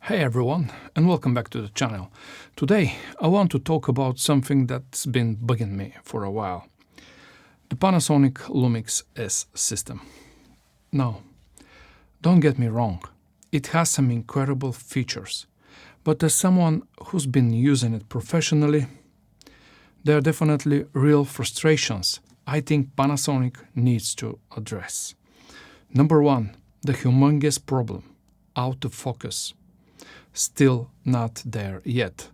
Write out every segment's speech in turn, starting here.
Hey everyone, and welcome back to the channel. Today I want to talk about something that's been bugging me for a while. The Panasonic LUMIX S system. Now, don't get me wrong, it has some incredible features, but as someone who's been using it professionally, there are definitely real frustrations I think Panasonic needs to address. Number one, the humongous problem, autofocus. Still not there yet.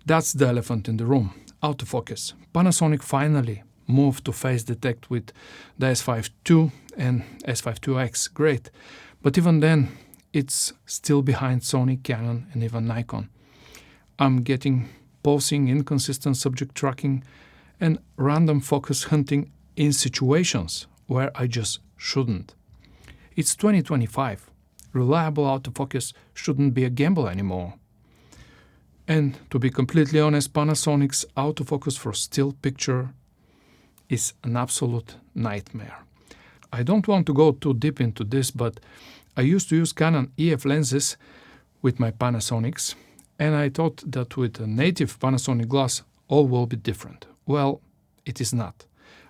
That's the elephant in the room, autofocus. Panasonic finally moved to face detect with the S5 II and S5 IIX, great. But even then, it's still behind Sony, Canon and even Nikon. I'm getting pausing, inconsistent subject tracking and random focus hunting in situations where I just shouldn't. It's 2025. Reliable autofocus shouldn't be a gamble anymore. And to be completely honest, Panasonic's autofocus for still picture is an absolute nightmare. I don't want to go too deep into this, but I used to use Canon EF lenses with my Panasonics, and I thought that with a native Panasonic glass all will be different. Well, it is not.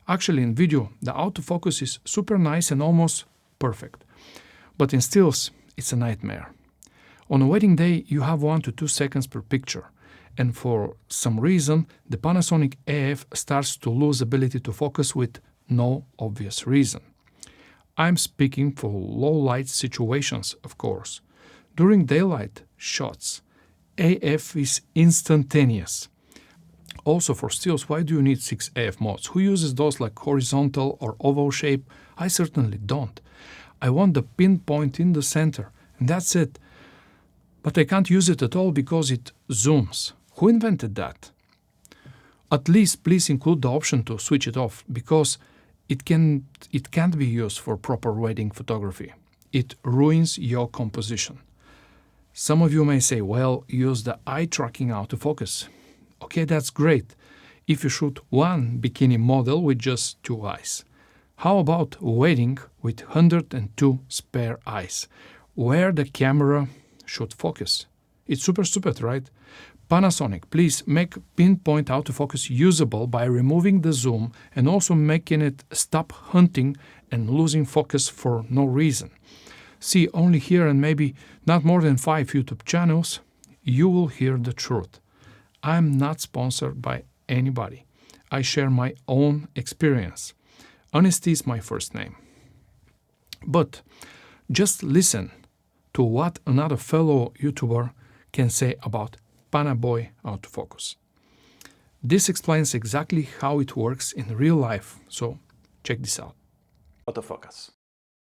Actually, in video, the autofocus is super nice and almost perfect. But in stills, it's a nightmare. On a wedding day, you have 1 to 2 seconds per picture, and for some reason, the Panasonic EF starts to lose ability to focus with no obvious reason. I'm speaking for low light situations, of course. During daylight shots, AF is instantaneous. Also for stills, why do you need 6 AF modes? Who uses those like horizontal or oval shape? I certainly don't. I want the pinpoint in the center, and that's it. But I can't use it at all because it zooms. Who invented that? At least please include the option to switch it off, because it can't be used for proper wedding photography. It ruins your composition. Some of you may say, well, use the eye tracking autofocus. Okay, that's great if you shoot one bikini model with just 2 eyes. How about wedding with 102 spare eyes, where the camera should focus? It's super stupid, right? Panasonic, please make pinpoint autofocus usable by removing the zoom and also making it stop hunting and losing focus for no reason. See, only here and maybe not more than 5 YouTube channels, you will hear the truth. I'm not sponsored by anybody. I share my own experience. Honesty is my first name. But just listen to what another fellow YouTuber can say about Panaboy autofocus. This explains exactly how it works in real life, so check this out. Autofocus.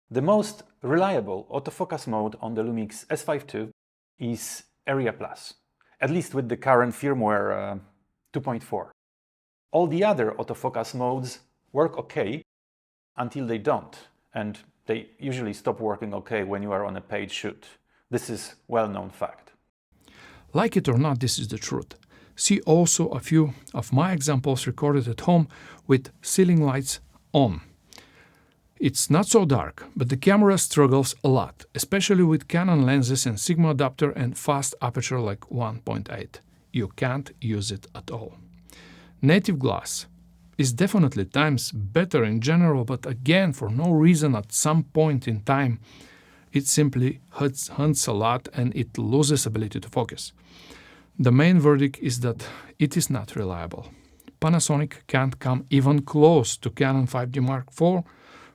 The most reliable autofocus mode on the LUMIX S5 II is Area Plus, at least with the current firmware 2.4. All the other autofocus modes work okay until they don't, and they usually stop working okay when you are on a paid shoot. This is well-known fact. Like it or not, this is the truth. See also a few of my examples recorded at home with ceiling lights on. It's not so dark, but the camera struggles a lot, especially with Canon lenses and Sigma adapter and fast aperture like 1.8. You can't use it at all. Native glass is definitely times better in general, but again, for no reason at some point in time, it simply hunts a lot and it loses ability to focus. The main verdict is that it is not reliable. Panasonic can't come even close to Canon 5D Mark IV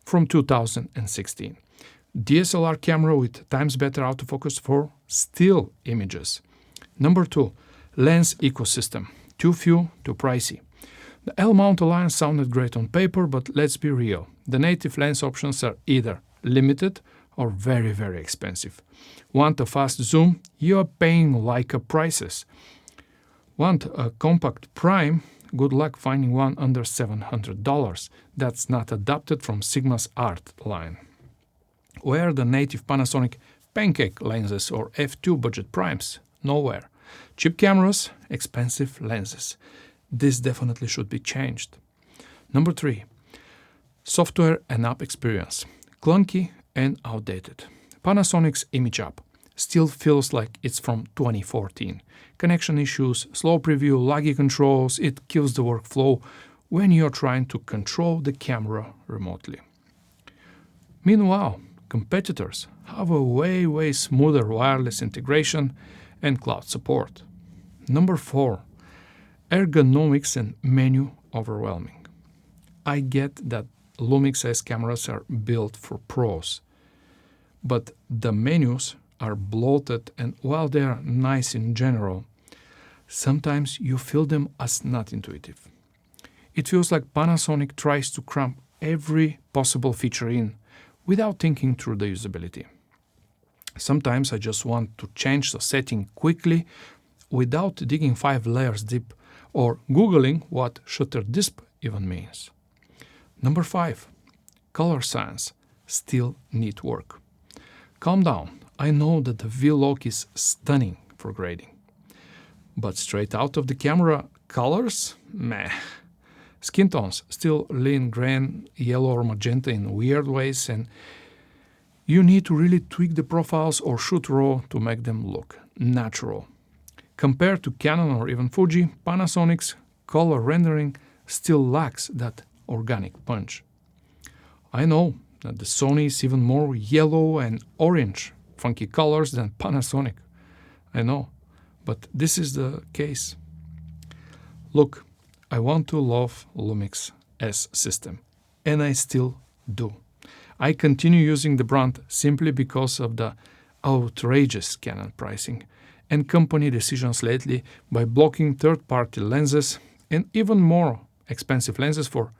from 2016. DSLR camera with times better autofocus for still images. Number 2, lens ecosystem. Too few, too pricey. The L-mount Alliance sounded great on paper, but let's be real. The native lens options are either limited or very, very expensive. Want a fast zoom? You are paying Leica prices. Want a compact prime? Good luck finding one under $700. That's not adapted from Sigma's Art line. Where are the native Panasonic pancake lenses or f2 budget primes? Nowhere. Cheap cameras, expensive lenses. This definitely should be changed. Number 3, software and app experience. Clunky and outdated. Panasonic's Image app. still feels like it's from 2014. Connection issues, slow preview, laggy controls, it kills the workflow when you're trying to control the camera remotely. Meanwhile, competitors have a way smoother wireless integration and cloud support. Number 4. Ergonomics and menu overwhelming. I get that Lumix S cameras are built for pros, but the menus are bloated, and while they are nice in general, sometimes you feel them as not intuitive. It feels like Panasonic tries to cram every possible feature in without thinking through the usability. Sometimes I just want to change the setting quickly without digging 5 layers deep or Googling what shutter disp even means. Number 5. Color science still need work. Calm down. I know that the V-Log is stunning for grading. But straight out of the camera, colors? Meh. Skin tones still lean green, yellow or magenta in weird ways, and you need to really tweak the profiles or shoot raw to make them look natural. Compared to Canon or even Fuji, Panasonic's color rendering still lacks that organic punch. I know that the Sony is even more yellow and orange, funky colors than Panasonic. I know, but this is the case. Look, I want to love Lumix S system, and I still do. I continue using the brand simply because of the outrageous Canon pricing and company decisions lately by blocking third-party lenses and even more expensive lenses for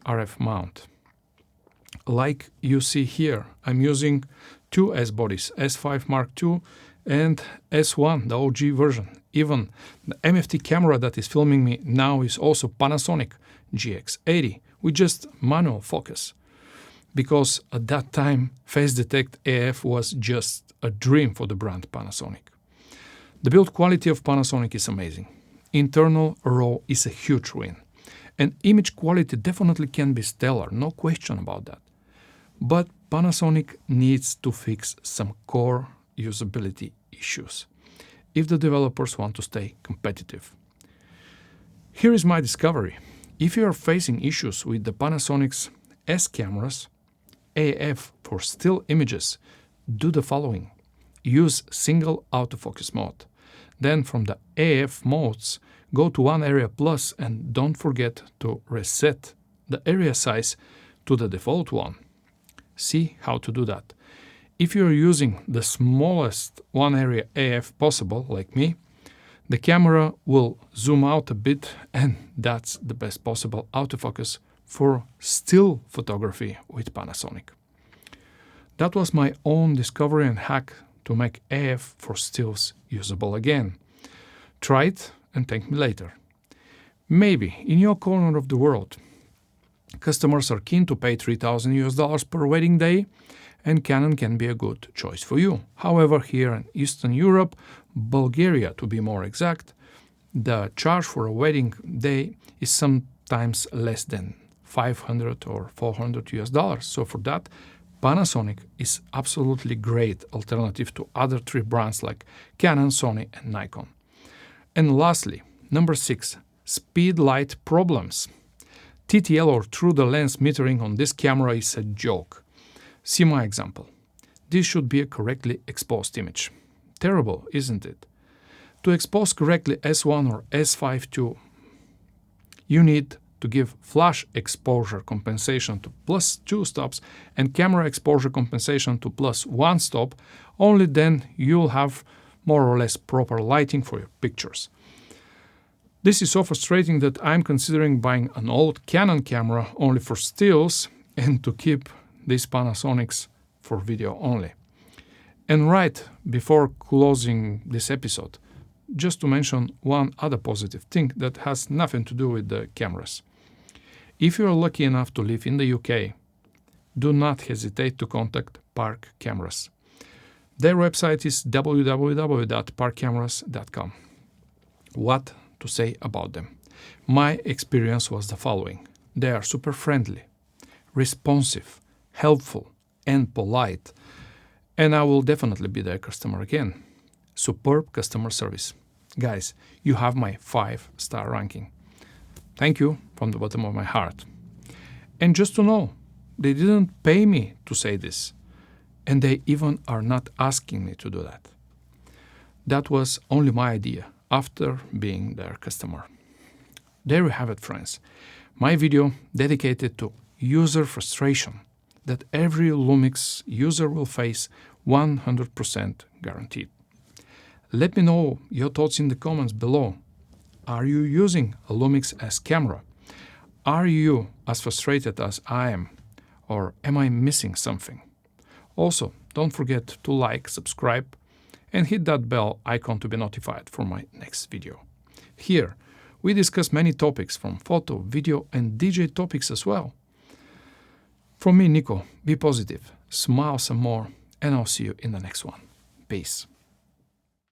RF mount. Like you see here, I'm using two S-bodies, S5 Mark II and S1, the OG version. Even the MFT camera that is filming me now is also Panasonic GX80 with just manual focus. Because at that time, Face Detect AF was just a dream for the brand Panasonic. The build quality of Panasonic is amazing. Internal RAW is a huge win. And image quality definitely can be stellar, no question about that. But Panasonic needs to fix some core usability issues if the developers want to stay competitive. Here is my discovery. If you are facing issues with the Panasonic's S cameras, AF for still images, do the following. Use single autofocus mode. Then from the AF modes, go to one area plus and don't forget to reset the area size to the default one. See how to do that. If you're using the smallest one area AF possible, like me, the camera will zoom out a bit, and that's the best possible autofocus for still photography with Panasonic. That was my own discovery and hack to make AF for stills usable again. Try it and thank me later. Maybe in your corner of the world, customers are keen to pay $3,000 per wedding day, and Canon can be a good choice for you. However, here in Eastern Europe, Bulgaria to be more exact, the charge for a wedding day is sometimes less than $500 or $400. So for that, Panasonic is absolutely great alternative to other three brands like Canon, Sony and Nikon. And lastly, number 6, speed light problems. TTL or through the lens metering on this camera is a joke. See my example. This should be a correctly exposed image. Terrible, isn't it? To expose correctly S1 or S5 II, you need to give flash exposure compensation to +2 stops and camera exposure compensation to +1 stop. Only then you'll have more or less proper lighting for your pictures. This is so frustrating that I'm considering buying an old Canon camera only for stills and to keep these Panasonics for video only. And right before closing this episode, just to mention one other positive thing that has nothing to do with the cameras. If you are lucky enough to live in the UK, do not hesitate to contact Park Cameras. Their website is www.parkcameras.com. What to say about them? My experience was the following. They are super friendly, responsive, helpful and polite. And I will definitely be their customer again. Superb customer service. Guys, you have my 5-star ranking. Thank you from the bottom of my heart. And just to know, they didn't pay me to say this. And they even are not asking me to do that. That was only my idea after being their customer. There you have it, friends. My video dedicated to user frustration that every Lumix user will face 100% guaranteed. Let me know your thoughts in the comments below. Are you using a Lumix S camera? Are you as frustrated as I am? Or am I missing something? Also, don't forget to like, subscribe, and hit that bell icon to be notified for my next video. Here, we discuss many topics from photo, video, and DJ topics as well. From me, Nico, be positive, smile some more, and I'll see you in the next one. Peace.